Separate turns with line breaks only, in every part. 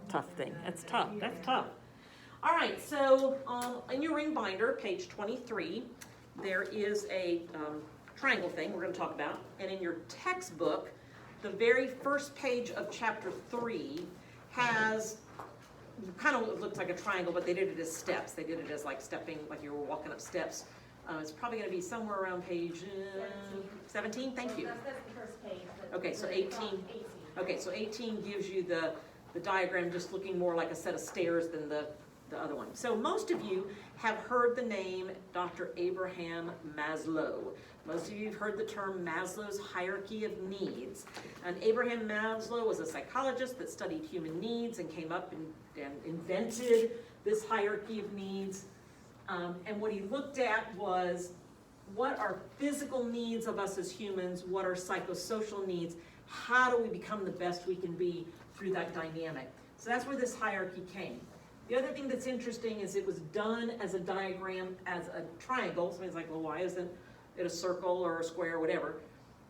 tough thing. That's tough. That's tough. All right, so in your ring binder, page 23, there is a triangle thing we're going to talk about. And in your textbook, the very first page of chapter 3 has, kind of looks like a triangle, but they did it as steps. They did it as like stepping, like you were walking up steps. It's probably going to be somewhere around page 17. Thank you.
That's the first page.
Okay, so 18. Okay, so 18 gives you the diagram just looking more like a set of stairs than the other one. So most of you have heard the name Dr. Abraham Maslow. Most of you have heard the term Maslow's Hierarchy of Needs. And Abraham Maslow was a psychologist that studied human needs and came up and invented this hierarchy of needs. And what he looked at was what are physical needs of us as humans, what are psychosocial needs, how do we become the best we can be through that dynamic. So that's where this hierarchy came. The other thing that's interesting is it was done as a diagram, as a triangle. Somebody's like, well, why isn't it a circle or a square or whatever?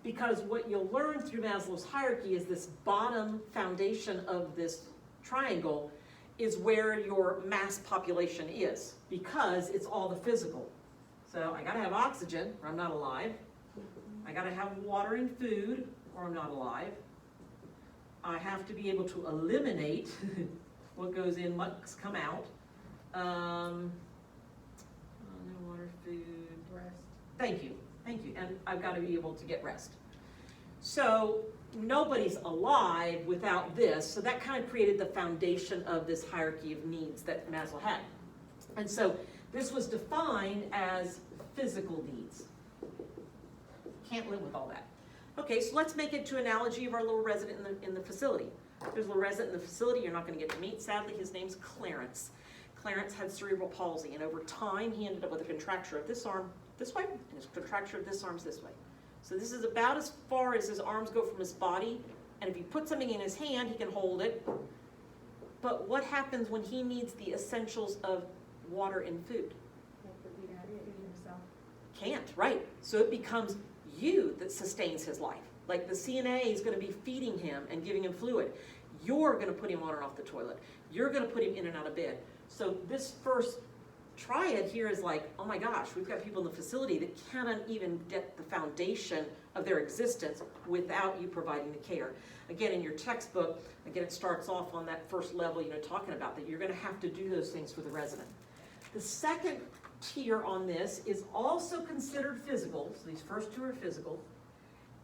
Because what you'll learn through Maslow's hierarchy is this bottom foundation of this triangle is where your mass population is, because it's all the physical. So I gotta have oxygen or I'm not alive. I gotta have water and food or I'm not alive. I have to be able to eliminate what goes in must come out. No water, food,
Rest.
Thank you, and I've got to be able to get rest. So nobody's alive without this, so that kind of created the foundation of this hierarchy of needs that Maslow had. And so this was defined as physical needs. Can't live with all that. Okay, so let's make it to analogy of our little resident in the facility. There's a little resident in the facility you're not going to get to meet, sadly. His name's Clarence. Clarence had cerebral palsy, and over time he ended up with a contracture of this arm this way, and his contracture of this arm's this way. So this is about as far as his arms go from his body, and if you put something in his hand, he can hold it. But what happens when he needs the essentials of water and food? Can't, right. So it becomes you that sustains his life. Like the CNA is going to be feeding him and giving him fluid. You're going to put him on and off the toilet. You're going to put him in and out of bed. So this first triad here is like, oh my gosh, we've got people in the facility that cannot even get the foundation of their existence without you providing the care. Again, in your textbook, again, it starts off on that first level, talking about that you're going to have to do those things for the resident. The second tier on this is also considered physical. So these first two are physical.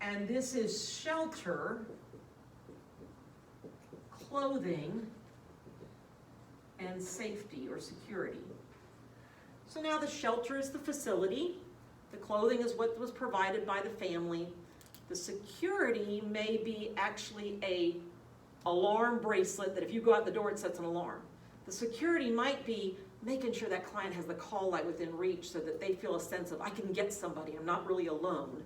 And this is shelter, clothing, and safety or security. So now the shelter is the facility. The clothing is what was provided by the family. The security may be actually a alarm bracelet that if you go out the door, it sets an alarm. The security might be making sure that client has the call light within reach so that they feel a sense of, I can get somebody, I'm not really alone.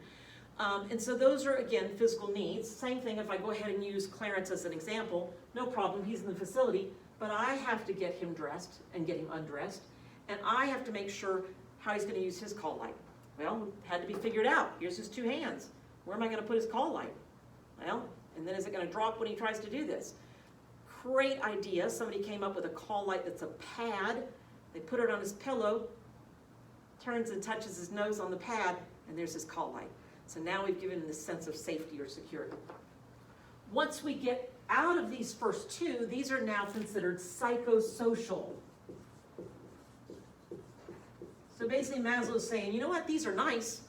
And so those are, again, physical needs. Same thing if I go ahead and use Clarence as an example, no problem, he's in the facility, but I have to get him dressed and get him undressed, and I have to make sure how he's going to use his call light. Well, it had to be figured out. Here's his two hands. Where am I going to put his call light? Well, and then is it going to drop when he tries to do this? Great idea. Somebody came up with a call light that's a pad. They put it on his pillow, turns and touches his nose on the pad, and there's his call light. So now we've given him this sense of safety or security. Once we get out of these first two, these are now considered psychosocial. So basically Maslow's saying, you know what, these are nice,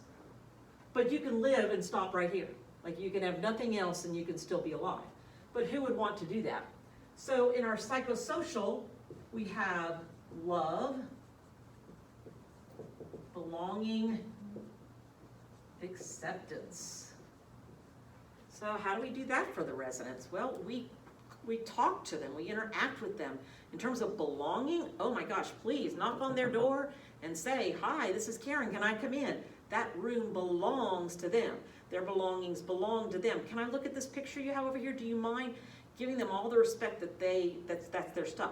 but you can live and stop right here. Like you can have nothing else and you can still be alive. But who would want to do that? So in our psychosocial, we have love, belonging, acceptance. So how do we do that for the residents? Well, we talk to them, we interact with them. In terms of belonging, oh my gosh, please knock on their door and say, hi, this is Karen, can I come in? That room belongs to them. Their belongings belong to them. Can I look at this picture you have over here? Do you mind giving them all the respect that that's their stuff?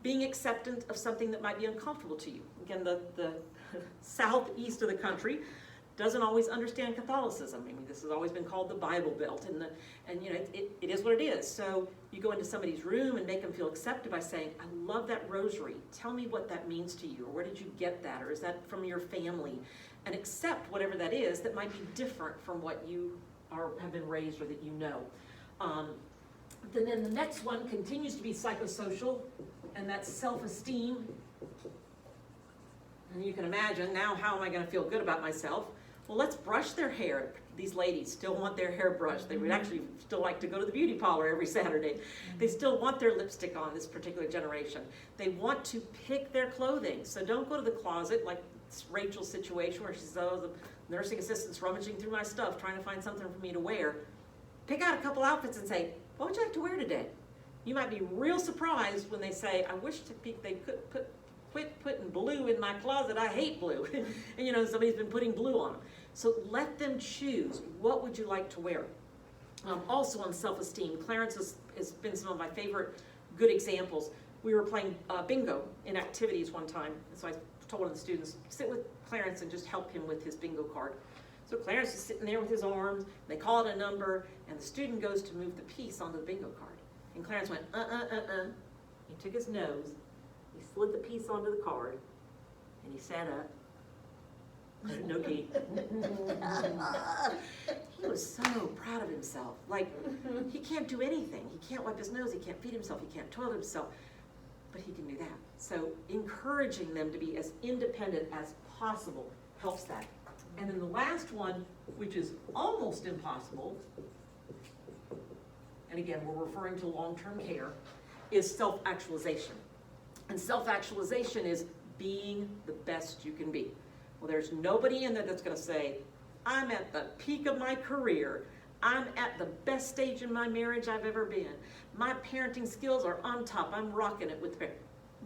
Being acceptant of something that might be uncomfortable to you. Again, the southeast of the country, doesn't always understand Catholicism. I mean, this has always been called the Bible Belt, and you know, it is what it is. So you go into somebody's room and make them feel accepted by saying, I love that rosary. Tell me what that means to you, or where did you get that, or is that from your family? And accept whatever that is that might be different from what you have been raised or that you know. Then the next one continues to be psychosocial, and that's self-esteem. And you can imagine, now how am I going to feel good about myself? Well, let's brush their hair. These ladies still want their hair brushed. They would actually still like to go to the beauty parlor every Saturday. They still want their lipstick on, this particular generation. They want to pick their clothing. So don't go to the closet like Rachel's situation where she says, oh, the nursing assistant's rummaging through my stuff trying to find something for me to wear. Pick out a couple outfits and say, what would you like to wear today? You might be real surprised when they say, I wish they could quit putting blue in my closet. I hate blue. And you know, somebody's been putting blue on them. So let them choose. What would you like to wear? Also on self-esteem, Clarence has been some of my favorite good examples. We were playing bingo in activities one time. And so I told one of the students, sit with Clarence and just help him with his bingo card. So Clarence is sitting there with his arms, they call it a number, and the student goes to move the piece onto the bingo card. And Clarence went, He took his nose, he slid the piece onto the card, and he sat up. No key. He was so proud of himself. Like, he can't do anything. He can't wipe his nose, he can't feed himself, he can't toilet himself, but he can do that. So encouraging them to be as independent as possible helps that. And then the last one, which is almost impossible, and again, we're referring to long-term care, is self-actualization. And self-actualization is being the best you can be. Well, there's nobody in there that's going to say, I'm at the peak of my career. I'm at the best stage in my marriage I've ever been. My parenting skills are on top. I'm rocking it with parents.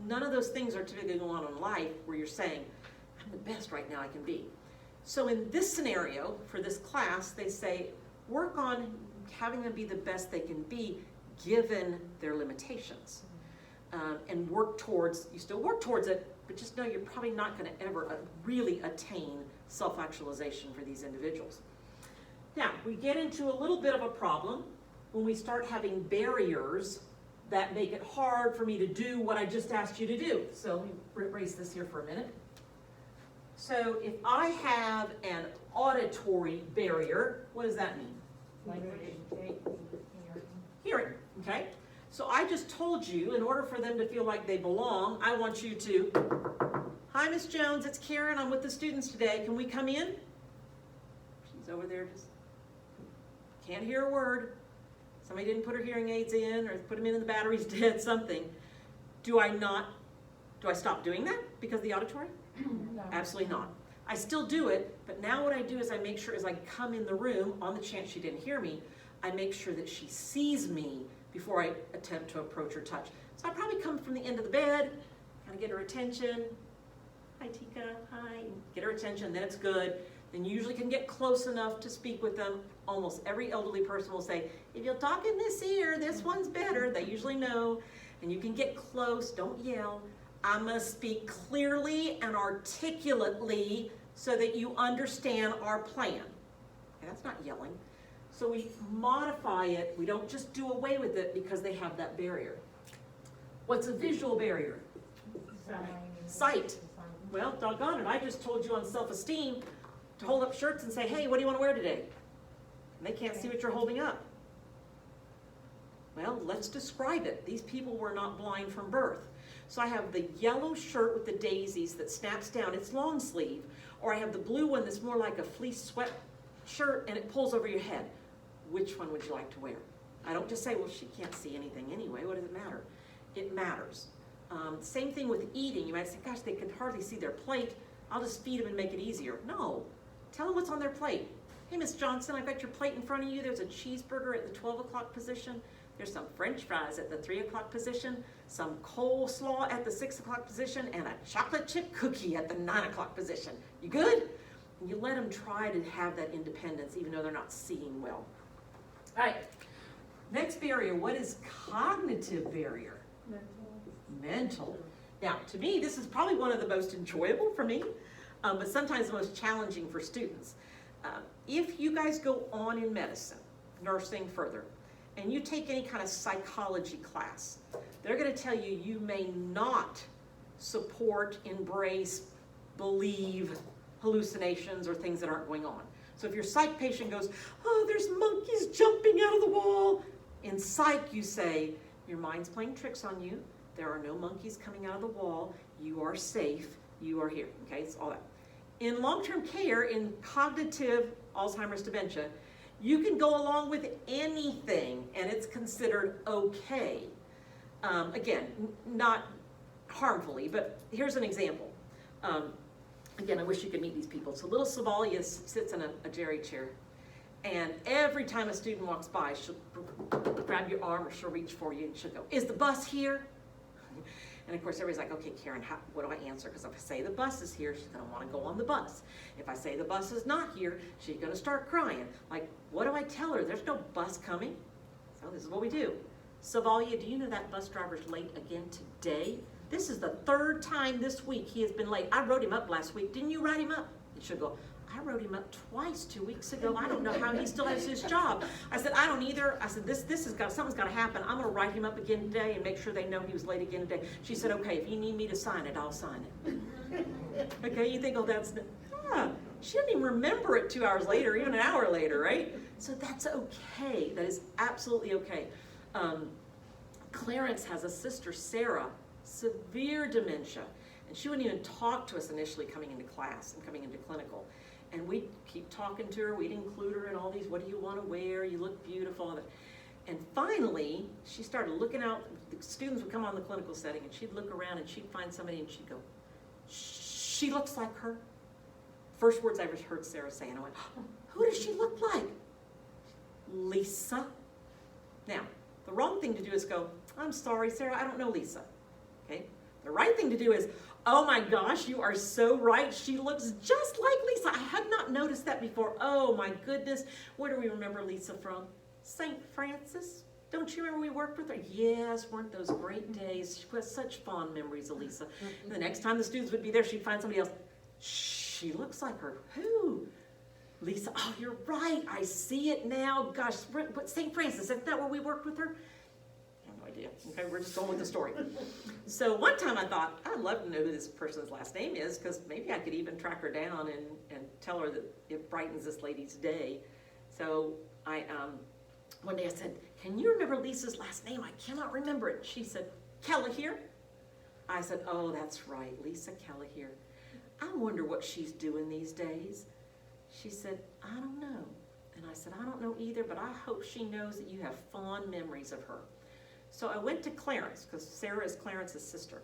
None of those things are typically going on in life where you're saying, I'm the best right now I can be. So in this scenario, for this class, they say, work on having them be the best they can be given their limitations. And work towards, you still work towards it, but just know you're probably not going to ever really attain self-actualization for these individuals. Now, we get into a little bit of a problem when we start having barriers that make it hard for me to do what I just asked you to do. So let me erase this here for a minute. So if I have an auditory barrier, what does that mean? Hearing, okay? So I just told you, in order for them to feel like they belong, I want you to, hi, Miss Jones, it's Karen, I'm with the students today. Can we come in? She's over there just, can't hear a word. Somebody didn't put her hearing aids in, or put them in and the battery's dead, something. Do I stop doing that because of the auditory? No. Absolutely not. I still do it, but now what I do is I make sure as I come in the room, on the chance she didn't hear me, I make sure that she sees me before I attempt to approach or touch. So I probably come from the end of the bed, kind of get her attention. Hi, Tika, hi. Get her attention, then it's good. Then you usually can get close enough to speak with them. Almost every elderly person will say, if you'll talk in this ear, this one's better. They usually know. And you can get close, don't yell. I'm going to speak clearly and articulately so that you understand our plan. Okay, that's not yelling. So we modify it. We don't just do away with it because they have that barrier. What's a visual barrier? Sight. Well, doggone it, I just told you on self-esteem to hold up shirts and say, hey, what do you want to wear today? And they can't see what you're holding up. Well, let's describe it. These people were not blind from birth. So I have the yellow shirt with the daisies that snaps down, it's long sleeve, or I have the blue one that's more like a fleece sweat shirt and it pulls over your head. Which one would you like to wear? I don't just say, well, she can't see anything anyway. What does it matter? It matters. Same thing with eating. You might say, gosh, they can hardly see their plate. I'll just feed them and make it easier. No. Tell them what's on their plate. Hey, Miss Johnson, I've got your plate in front of you. There's a cheeseburger at the 12 o'clock position. There's some French fries at the 3 o'clock position, some coleslaw at the 6 o'clock position, and a chocolate chip cookie at the 9 o'clock position. You good? And you let them try to have that independence even though they're not seeing well. All right, next barrier, what is cognitive barrier? Mental. Now, to me, this is probably one of the most enjoyable for me. but sometimes the most challenging for students. If you guys go on in medicine, nursing further, and you take any kind of psychology class, they're going to tell you you may not support, embrace, believe hallucinations or things that aren't going on. So if your psych patient goes, oh, there's monkeys jumping out of the wall, in psych you say, your mind's playing tricks on you. There are no monkeys coming out of the wall. You are safe. You are here. Okay, it's all that. In long-term care, in cognitive Alzheimer's dementia, you can go along with anything and it's considered okay. Again, not harmfully, but here's an example. Again, I wish you could meet these people. So little Savalia sits in a Jerry chair, and every time a student walks by, she'll grab your arm or she'll reach for you and she'll go, is the bus here? And of course, everybody's like, okay, Karen, what do I answer? Because if I say the bus is here, she's going to want to go on the bus. If I say the bus is not here, she's going to start crying. Like, what do I tell her? There's no bus coming. So this is what we do. Savalia, do you know that bus driver's late again today? This is the third time this week he has been late. I wrote him up last week. Didn't you write him up? And she'll go, I wrote him up twice 2 weeks ago. I don't know how he still has his job. I said, I don't either. I said, something's got to happen. I'm going to write him up again today and make sure they know he was late again today. She said, okay, if you need me to sign it, I'll sign it. Okay, you think, oh, she didn't even remember it 2 hours later, even an hour later, right? So that's okay. That is absolutely okay. Clarence has a sister, Sarah, severe dementia. And she wouldn't even talk to us initially coming into class and coming into clinical. And we'd keep talking to her. We'd include her in all these, what do you want to wear? You look beautiful. And finally, she started looking out. The students would come on the clinical setting, and she'd look around, and she'd find somebody, and she'd go, she looks like her. First words I ever heard Sarah say, and I went, oh, who does she look like? Lisa. Now, the wrong thing to do is go, I'm sorry, Sarah, I don't know Lisa. Okay? The right thing to do is, oh my gosh, you are so right. She looks just like Lisa. I had not noticed that before. Oh my goodness. Where do we remember Lisa from? St. Francis. Don't you remember we worked with her? Yes, weren't those great days? She has such fond memories of Lisa. And the next time the students would be there, she'd find somebody else. She looks like her. Who? Lisa. Oh, you're right. I see it now. Gosh, what, St. Francis, isn't that where we worked with her? Idea. Okay, we're just going with the story. So one time I thought, I'd love to know who this person's last name is, because maybe I could even track her down and tell her that it brightens this lady's day. So one day I said, can you remember Lisa's last name? I cannot remember it. She said, Kelleher. I said, oh, that's right, Lisa Kelleher. I wonder what she's doing these days. She said, I don't know. And I said, I don't know either, but I hope she knows that you have fond memories of her. So I went to Clarence, because Sarah is Clarence's sister.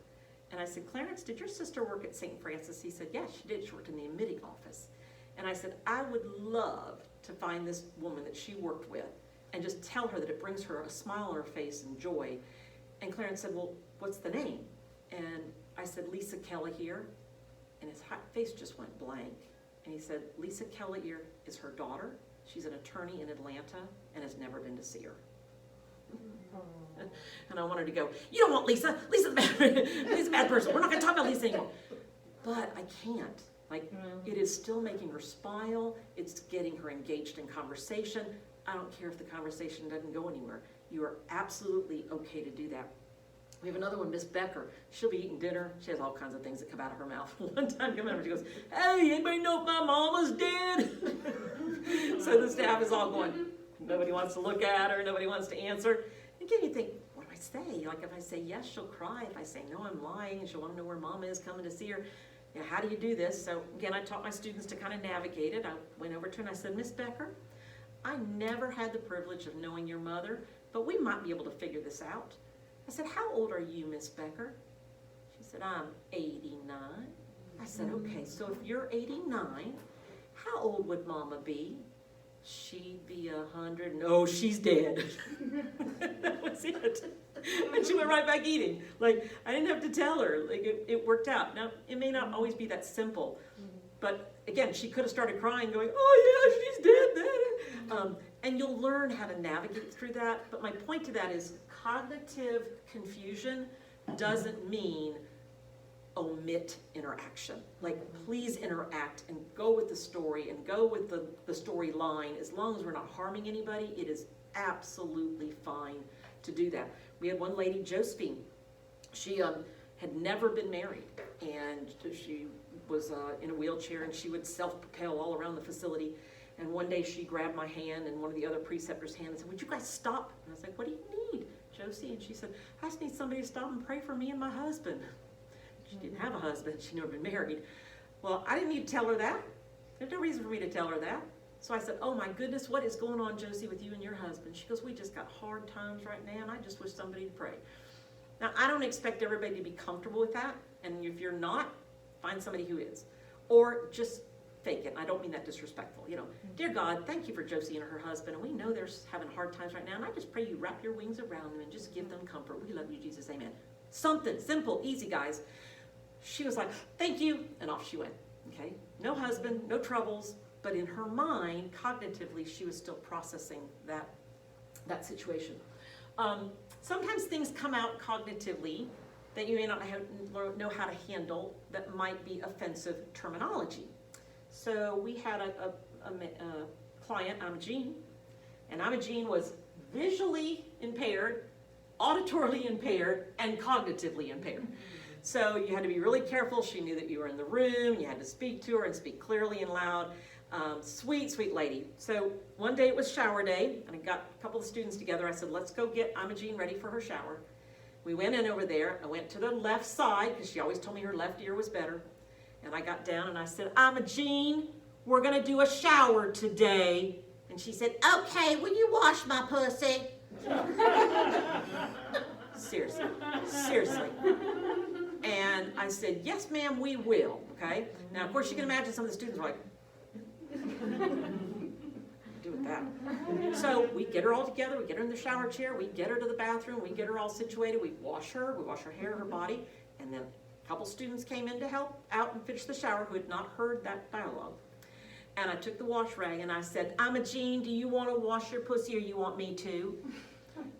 And I said, Clarence, did your sister work at St. Francis? He said, yes, she did. She worked in the admitting office. And I said, I would love to find this woman that she worked with and just tell her that it brings her a smile on her face and joy. And Clarence said, well, what's the name? And I said, Lisa Kelleher. And his face just went blank. And he said, Lisa Kelleher is her daughter. She's an attorney in Atlanta and has never been to see her. And I wanted to go, you don't want Lisa. Lisa's a bad person. We're not going to talk about Lisa anymore. But I can't. Like, it is still making her smile. It's getting her engaged in conversation. I don't care if the conversation doesn't go anywhere. You are absolutely okay to do that. We have another one, Miss Becker. She'll be eating dinner. She has all kinds of things that come out of her mouth. One time, come over, she goes, hey, anybody know if my mama's dead? So the staff is all going, nobody wants to look at her. Nobody wants to answer. Again, you think, what do I say? Like, if I say yes, she'll cry. If I say no, I'm lying, and she'll want to know where mama is coming to see her. You know, how do you do this? So again, I taught my students to kind of navigate it. I went over to her and I said, Miss Becker, I never had the privilege of knowing your mother, but we might be able to figure this out. I said, how old are you, Miss Becker? She said, I'm 89. I said, okay, so if you're 89, how old would mama be? She'd be 100. No, she's dead. That was it. And she went right back eating. Like, I didn't have to tell her. Like, it worked out. Now, it may not always be that simple. But again, she could have started crying, going, oh yeah, she's dead then. And you'll learn how to navigate through that. But my point to that is cognitive confusion doesn't mean omit interaction. Like, please interact and go with the story and go with the storyline. As long as we're not harming anybody, it is absolutely fine to do that. We had one lady, Josephine. She had never been married, and she was in a wheelchair, and she would self-propel all around the facility. And one day she grabbed my hand and one of the other preceptors' hand and said, "Would you guys stop?" And I was like, "What do you need, Josie?" And she said, "I just need somebody to stop and pray for me and my husband." She didn't have a husband. She'd never been married. Well, I didn't need to tell her that. There's no reason for me to tell her that. So I said, "Oh my goodness, what is going on, Josie, with you and your husband?" She goes, "We just got hard times right now, and I just wish somebody to pray." Now, I don't expect everybody to be comfortable with that. And if you're not, find somebody who is. Or just fake it. And I don't mean that disrespectful. You know, "Dear God, thank you for Josie and her husband. And we know they're having hard times right now. And I just pray you wrap your wings around them and just give them comfort. We love you, Jesus. Amen." Something simple, easy, guys. She was like, "Thank you." And off she went. Okay? No husband, no troubles. But in her mind, cognitively, she was still processing that situation. Sometimes things come out cognitively that you may not know how to handle that might be offensive terminology. So we had a client, Imogene, and Imogene was visually impaired, auditorily impaired, and cognitively impaired. So you had to be really careful. She knew that you were in the room. You had to speak to her and speak clearly and loud. Sweet, sweet lady. So one day it was shower day, and I got a couple of students together. I said, "Let's go get Imogene ready for her shower." We went in over there. I went to the left side, because she always told me her left ear was better. And I got down and I said, "Imogene, we're going to do a shower today." And she said, "Okay, will you wash my pussy?" Seriously, seriously. And I said, "Yes, ma'am, we will." Okay. Now, of course, you can imagine some of the students were like, do with that. So we get her all together, we get her in the shower chair, we get her to the bathroom, we get her all situated, we wash her hair, her body, and then a couple students came in to help out and finish the shower who had not heard that dialogue. And I took the wash rag and I said, "Imogene, do you want to wash your pussy or you want me to?"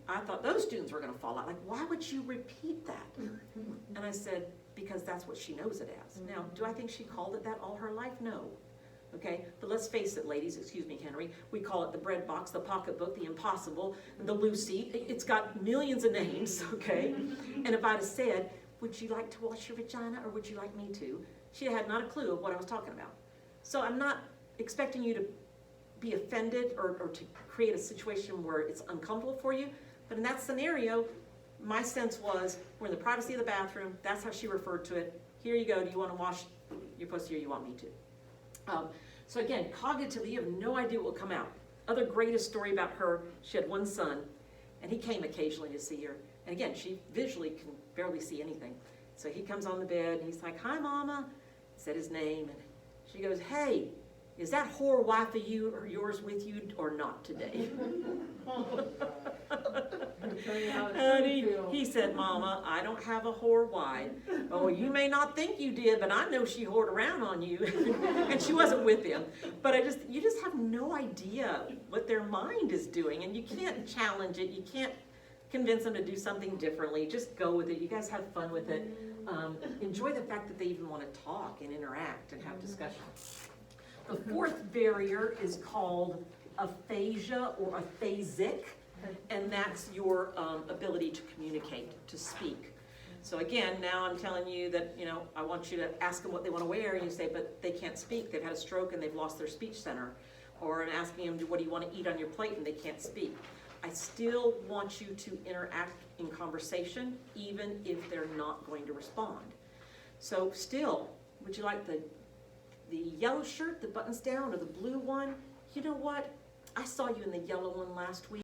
I thought those students were going to fall out. Like, why would you repeat that? And I said, because that's what she knows it as. Now, do I think she called it that all her life? No. Okay, but let's face it, ladies, excuse me, Henry, we call it the bread box, the pocketbook, the impossible, the Lucy. It's got millions of names, okay? And if I'd have said, "Would you like to wash your vagina or would you like me to?" she had not a clue of what I was talking about. So I'm not expecting you to be offended or to create a situation where it's uncomfortable for you. But in that scenario, my sense was, we're in the privacy of the bathroom. That's how she referred to it. Here you go. Do you want to wash your pussy or you want me to? So again, cognitively, you have no idea what will come out. Other greatest story about her, she had one son, and he came occasionally to see her. And again, she visually can barely see anything. So he comes on the bed, and he's like, "Hi, Mama." Said his name, and she goes, "Hey, is that whore wife of you or yours with you or not today?" And he said, "Mama, I don't have a whore wife." "Oh, you may not think you did, but I know she whored around on you." And she wasn't with him. But you just have no idea what their mind is doing, and you can't challenge it. You can't convince them to do something differently. Just go with it. You guys have fun with it. Enjoy the fact that they even want to talk and interact and have discussion. The fourth barrier is called aphasia or aphasic, and that's your ability to communicate, to speak. So again, now I'm telling you that, I want you to ask them what they want to wear, and you say, but they can't speak. They've had a stroke and they've lost their speech center. Or I'm asking them, what do you want to eat on your plate, and they can't speak. I still want you to interact in conversation, even if they're not going to respond. So still, would you like the yellow shirt, the buttons down, or the blue one? You know what? I saw you in the yellow one last week.